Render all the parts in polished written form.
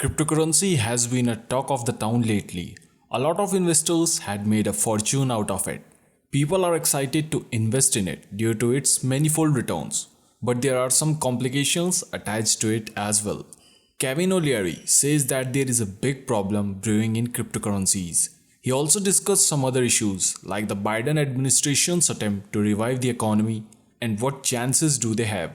Cryptocurrency has been a talk of the town lately. A lot of investors had made a fortune out of it. People are excited to invest in it due to its manifold returns. But there are some complications attached to it as well. Kevin O'Leary says that there is a big problem brewing in cryptocurrencies. He also discussed some other issues like the Biden administration's attempt to revive the economy and what chances do they have.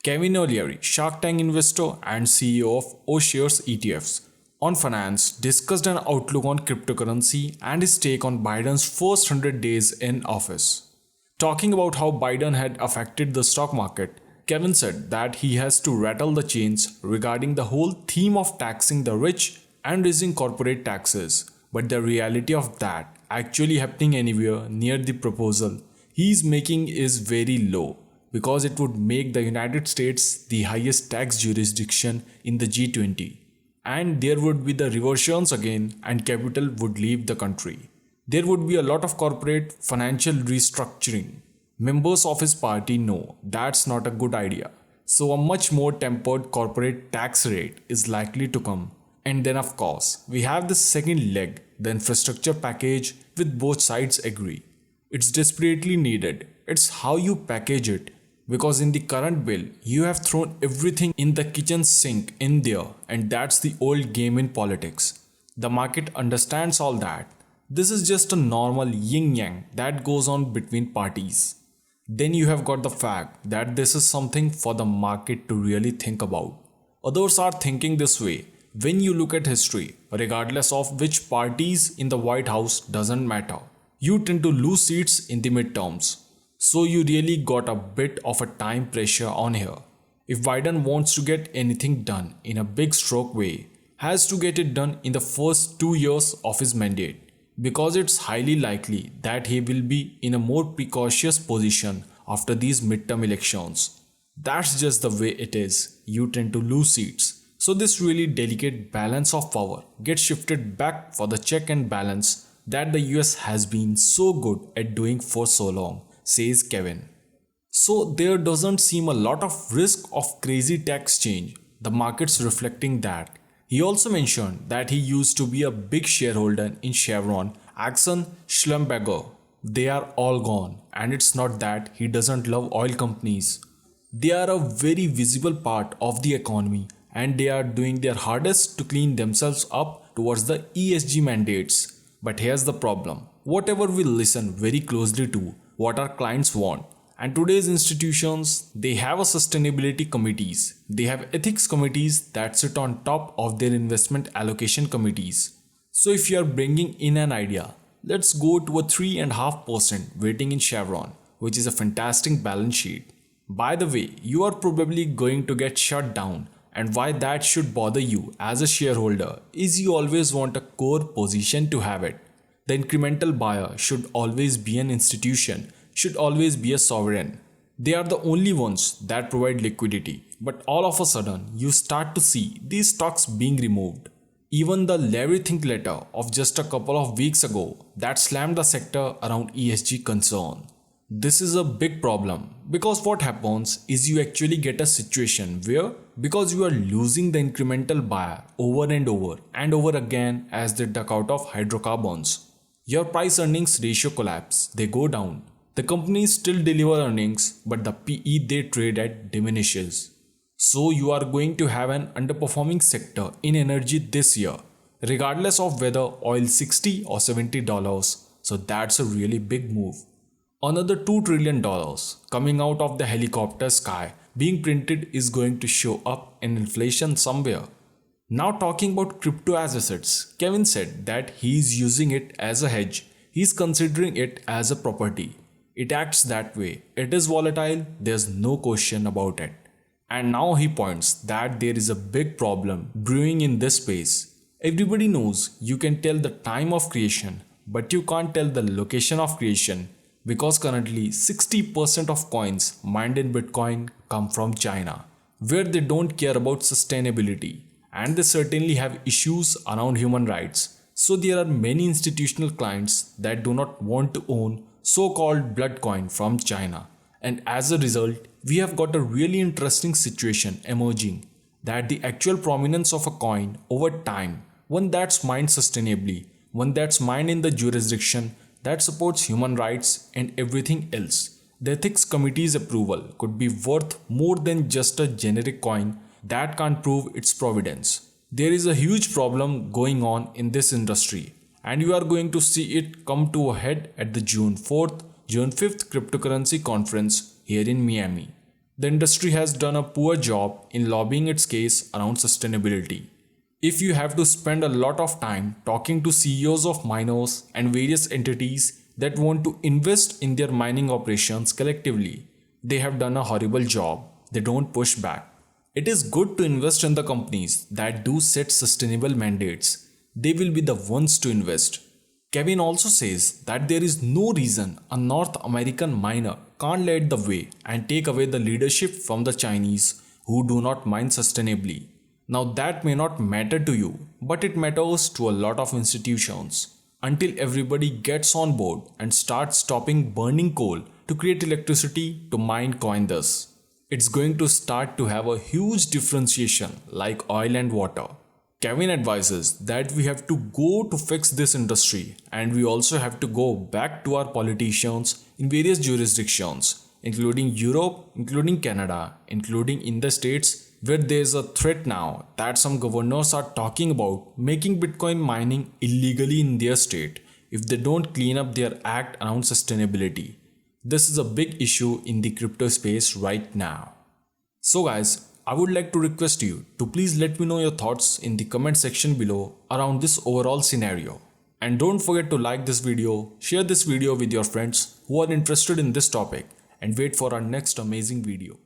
Kevin O'Leary, Shark Tank investor and CEO of O-Shares ETFs, on finance discussed an outlook on cryptocurrency and his take on Biden's first 100 days in office. Talking about how Biden had affected the stock market, Kevin said that he has to rattle the chains regarding the whole theme of taxing the rich and raising corporate taxes, but the reality of that actually happening anywhere near the proposal he is making is very low because it would make the United States the highest tax jurisdiction in the G20. And there would be the reversions again and capital would leave the country. There would be a lot of corporate financial restructuring. Members of his party know that's not a good idea. So a much more tempered corporate tax rate is likely to come. And then of course, we have the second leg, the infrastructure package with both sides agree. It's desperately needed. It's how you package it. Because in the current bill, you have thrown everything in the kitchen sink in there, and that's the old game in politics. The market understands all that. This is just a normal yin yang that goes on between parties. Then you have got the fact that this is something for the market to really think about. Others are thinking this way. When you look at history, regardless of which parties in the White House doesn't matter, you tend to lose seats in the midterms. So you really got a bit of a time pressure on here. If Biden wants to get anything done in a big stroke way, has to get it done in the first 2 years of his mandate, because it's highly likely that he will be in a more precautious position after these midterm elections. That's just the way it is. You tend to lose seats. So this really delicate balance of power gets shifted back for the check and balance that the US has been so good at doing for so long, says Kevin. So there doesn't seem a lot of risk of crazy tax change. The market's reflecting that. He also mentioned that he used to be a big shareholder in Chevron, Exxon, Schlumberger. They are all gone, and it's not that he doesn't love oil companies. They are a very visible part of the economy and they are doing their hardest to clean themselves up towards the ESG mandates. But here's the problem. Whatever we listen very closely to, what our clients want. And today's institutions, they have a sustainability committees. They have ethics committees that sit on top of their investment allocation committees. So if you are bringing in an idea, let's go to a 3.5% weighting in Chevron, which is a fantastic balance sheet. By the way, you are probably going to get shut down, and why that should bother you as a shareholder is you always want a core position to have it. The incremental buyer should always be an institution, should always be a sovereign. They are the only ones that provide liquidity. But all of a sudden, you start to see these stocks being removed. Even the Larry Think letter of just a couple of weeks ago that slammed the sector around ESG concern. This is a big problem because what happens is you actually get a situation where because you are losing the incremental buyer over and over again as they duck out of hydrocarbons. Your price earnings ratio collapse, they go down. The companies still deliver earnings but the PE they trade at diminishes. So you are going to have an underperforming sector in energy this year, regardless of whether oil $60 or $70. So that's a really big move. Another $2 trillion coming out of the helicopter sky being printed is going to show up in inflation somewhere. Now talking about crypto as assets, Kevin said that he is using it as a hedge. He is considering it as a property. It acts that way. It is volatile, there's no question about it. And now he points that there is a big problem brewing in this space. Everybody knows you can tell the time of creation, but you can't tell the location of creation because currently 60% of coins mined in Bitcoin come from China, where they don't care about sustainability and they certainly have issues around human rights. So there are many institutional clients that do not want to own so-called blood coin from China. And as a result, we have got a really interesting situation emerging that the actual prominence of a coin over time, one that's mined sustainably, one that's mined in the jurisdiction that supports human rights and everything else, the ethics committee's approval could be worth more than just a generic coin that can't prove its providence. There is a huge problem going on in this industry, and you are going to see it come to a head at the June 4th, June 5th cryptocurrency conference here in Miami. The industry has done a poor job in lobbying its case around sustainability. If you have to spend a lot of time talking to CEOs of miners and various entities that want to invest in their mining operations collectively, they have done a horrible job. They don't push back. It is good to invest in the companies that do set sustainable mandates. They will be the ones to invest. Kevin also says that there is no reason a North American miner can't lead the way and take away the leadership from the Chinese who do not mine sustainably. Now that may not matter to you, but it matters to a lot of institutions. Until everybody gets on board and starts stopping burning coal to create electricity to mine coin thus, it's going to start to have a huge differentiation like oil and water. Kevin advises that we have to go to fix this industry, and we also have to go back to our politicians in various jurisdictions, including Europe, including Canada, including in the States, where there is a threat now that some governors are talking about making Bitcoin mining illegally in their state if they don't clean up their act around sustainability. This is a big issue in the crypto space right now. So guys, I would like to request you to please let me know your thoughts in the comment section below around this overall scenario. And don't forget to like this video, share this video with your friends who are interested in this topic, and wait for our next amazing video.